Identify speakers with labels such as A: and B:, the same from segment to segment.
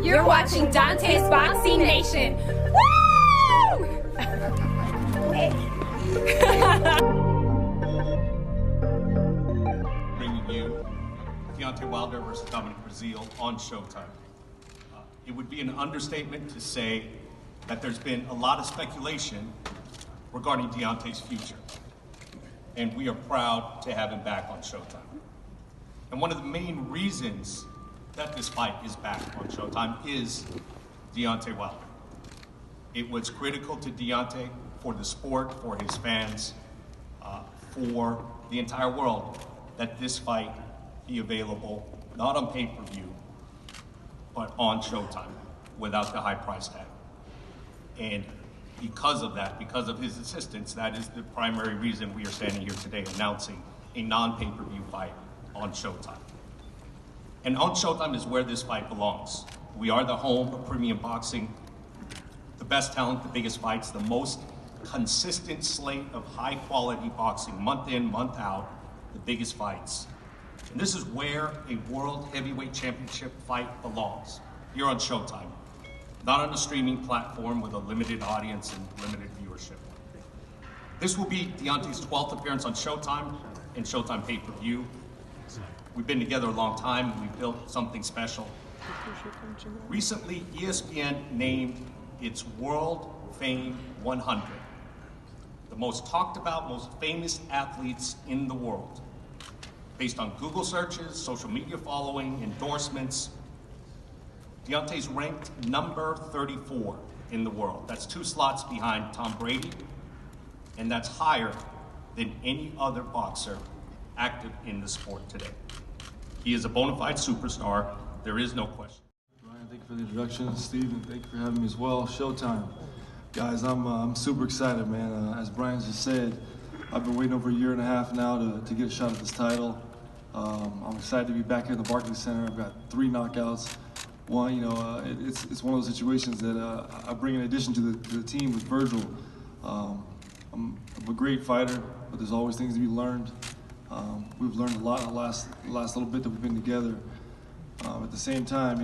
A: You're watching Dante's Boxing Nation. Woo!
B: Bringing you Deontay Wilder versus Wilder-Brazeale on Showtime. It would be an understatement to say that there's been a lot of speculation regarding Deontay's future. And we are proud to have him back on Showtime. And one of the main reasons that this fight is back on Showtime is Deontay Wilder. It was critical to Deontay, for the sport, for his fans, for the entire world, that this fight be available, not on pay-per-view, but on Showtime, without the high price tag. And because of that, because of his assistance, that is the primary reason we are standing here today announcing a non-pay-per-view fight on Showtime. And on Showtime is where this fight belongs. We are the home of premium boxing, the best talent, the biggest fights, the most consistent slate of high-quality boxing, month in, month out, the biggest fights. And this is where a World Heavyweight Championship fight belongs, here on Showtime, not on a streaming platform with a limited audience and limited viewership. This will be Deontay's 12th appearance on Showtime and Showtime pay-per-view. We've been together a long time, and we've built something special. Recently, ESPN named its World Fame 100, the most talked about, most famous athletes in the world, based on Google searches, social media following, endorsements. Deontay's ranked number 34 in the world. That's 2 slots behind Tom Brady, and that's higher than any other boxer active in the sport today. He is a bona fide superstar. There is no question.
C: Ryan, thank you for the introduction. Steven, thank you for having me as well. Showtime. Guys, I'm super excited, man. As Brian just said, I've been waiting over a year and a half now to get a shot at this title. I'm excited to be back here in the Barclays Center. I've got 3 knockouts. One, it's one of those situations that I bring in addition to the team with Virgil. I'm a great fighter, but there's always things to be learned. We've learned a lot in the last little bit that we've been together. At the same time,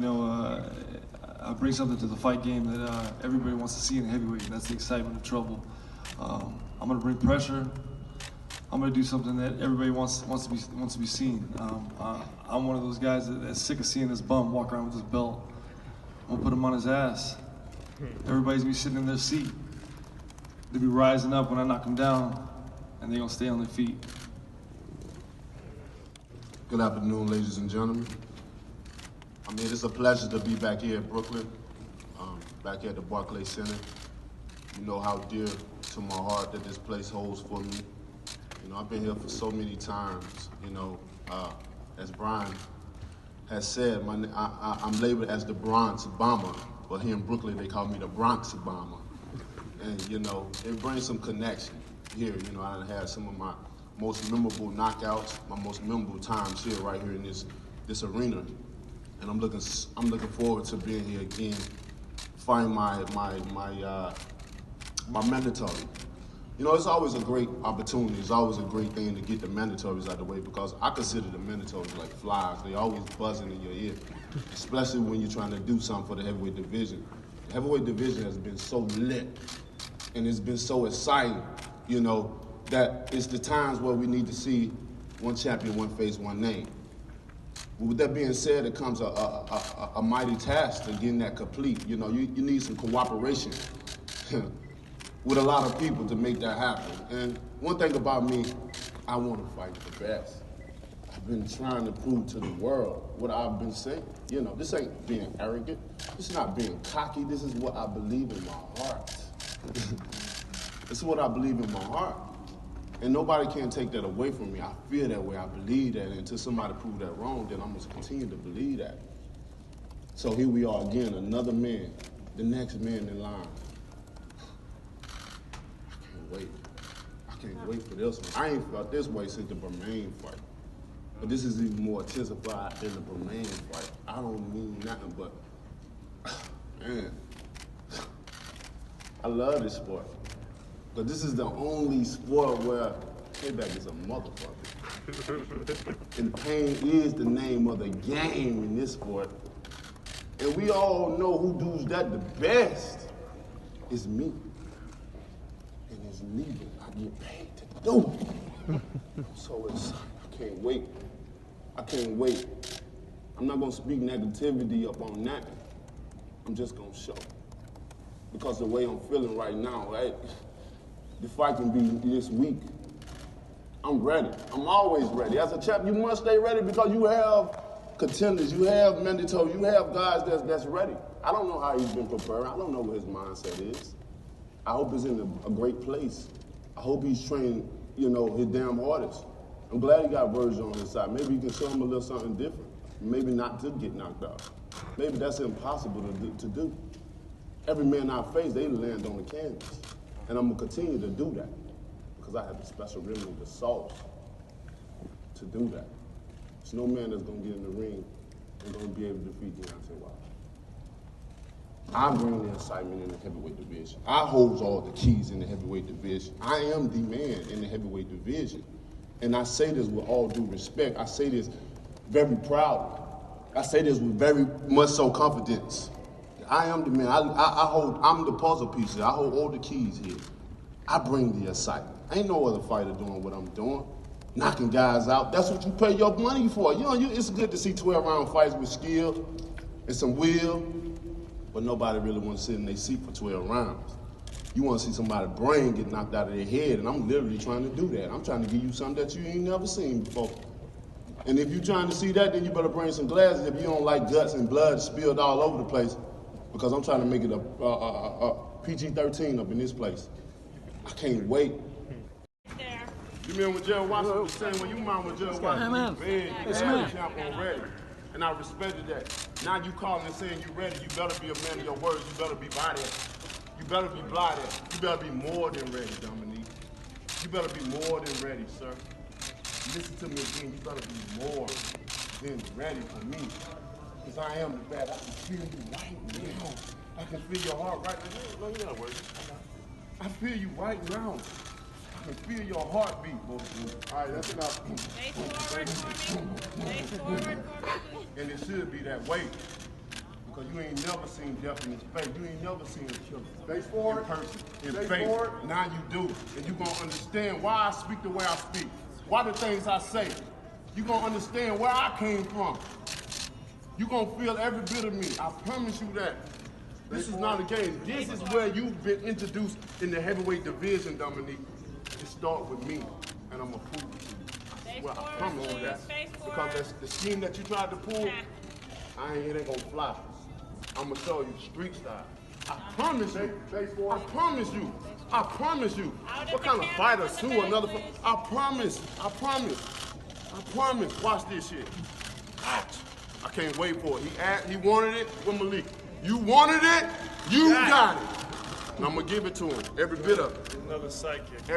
C: I bring something to the fight game that everybody wants to see in heavyweight, and that's the excitement of trouble. I'm going to bring pressure. I'm going to do something that everybody wants to be seen. I'm one of those guys that's sick of seeing this bum walk around with his belt. I'm going to put him on his ass. Everybody's going to be sitting in their seat. They'll be rising up when I knock them down, and they're going to stay on their feet.
D: Good afternoon, ladies and gentlemen. It's a pleasure to be back here in Brooklyn, back here at the Barclays Center. You know how dear to my heart that this place holds for me. I've been here for so many times. As Brian has said, I'm labeled as the Bronx Bomber, but here in Brooklyn they call me the Bronx Bomber. And it brings some connection here. I had some of my most memorable knockouts, my most memorable times here, right here in this arena. And I'm looking forward to being here again, fighting my mandatory. It's always a great opportunity. It's always a great thing to get the mandatories out of the way, because I consider the mandatories like flies. They always buzzing in your ear, especially when you're trying to do something for the heavyweight division. The heavyweight division has been so lit, and it's been so exciting, that it's the times where we need to see one champion, one face, one name. But with that being said, it comes a mighty task to getting that complete. You need some cooperation with a lot of people to make that happen. And one thing about me, I want to fight the best. I've been trying to prove to the world what I've been saying. This ain't being arrogant. This is not being cocky. This is what I believe in my heart. This is what I believe in my heart. And nobody can take that away from me. I feel that way. I believe that. And until somebody proves that wrong, then I'm going to continue to believe that. So here we are again, another man, the next man in line. I can't wait for this one. I ain't felt this way since the Bermain fight. But this is even more intensified than the Bermain fight. I don't mean nothing but, man, I love this sport. But this is the only sport where payback is a motherfucker. And pain is the name of the game in this sport. And we all know who does that the best. It's me. And it's legal. I get paid to do it. So I can't wait. I can't wait. I'm not gonna speak negativity up on that. I'm just gonna show. Because the way I'm feeling right now, right? The fight can be this week. I'm ready. I'm always ready. As a champ, you must stay ready because you have contenders, you have mandatory, you have guys that's ready. I don't know how he's been preparing. I don't know what his mindset is. I hope he's in a great place. I hope he's trained, you know, his damn hardest. I'm glad he got Virgil on his side. Maybe he can show him a little something different. Maybe not to get knocked out. Maybe that's impossible to do. Every man I face, they land on the canvas. And I'm gonna continue to do that because I have the special remedy, the sauce, to do that. There's no man that's gonna get in the ring and gonna be able to defeat Deontay Wilder. I bring the excitement in the heavyweight division. I hold all the keys in the heavyweight division. I am the man in the heavyweight division. And I say this with all due respect. I say this very proudly. I say this with very much so confidence. I am the man. I'm the puzzle pieces. I hold all the keys here. I bring the excitement. Ain't no other fighter doing what I'm doing. Knocking guys out. That's what you pay your money for. You know, it's good to see 12-round fights with skill and some will, but nobody really wants to sit in their seat for 12 rounds. You want to see somebody's brain get knocked out of their head, and I'm literally trying to do that. I'm trying to give you something that you ain't never seen before. And if you're trying to see that, then you better bring some glasses if you don't like guts and blood spilled all over the place, because I'm trying to make it a PG-13 up in this place. I can't wait. You remember when Gerald Washington was saying, when you mind when Gerald Washington was champ already, and I respected that. Now you calling and saying you ready, you better be a man of your words, you better be by that. You better be blind. You better be more than ready, Dominique. You better be more than ready, sir. Listen to me again, you better be more than ready for me. Because I am the bad. I can feel you right now. I can feel your heart right now. No, you're not worried. I feel you right now. I can feel your heartbeat, both of you. All right, that's enough.
A: Face forward for me. Face forward for me.
D: And it should be that way. Because you ain't never seen death in his face. You ain't never seen a killer. Face forward. In person. In face. Forward. Now you do. And you're going to understand why I speak the way I speak. Why the things I say. You're going to understand where I came from. You're going to feel every bit of me. I promise you that. This is not a game. This is where you've been introduced in the heavyweight division, Dominique. It start with me, and I'm going to prove it to you. Well, I promise you that. Because that's the scheme that you tried to pull, it ain't going to fly. I'm going to show you street style. I promise you. I promise you. I promise you. What kind of fighter sue another fighter? I promise. I promise. I promise. Watch this shit. I can't wait for it. He wanted it with Malik. You wanted it, you got it. And I'm going to give it to him. Every bit of it.
E: Another sidekick.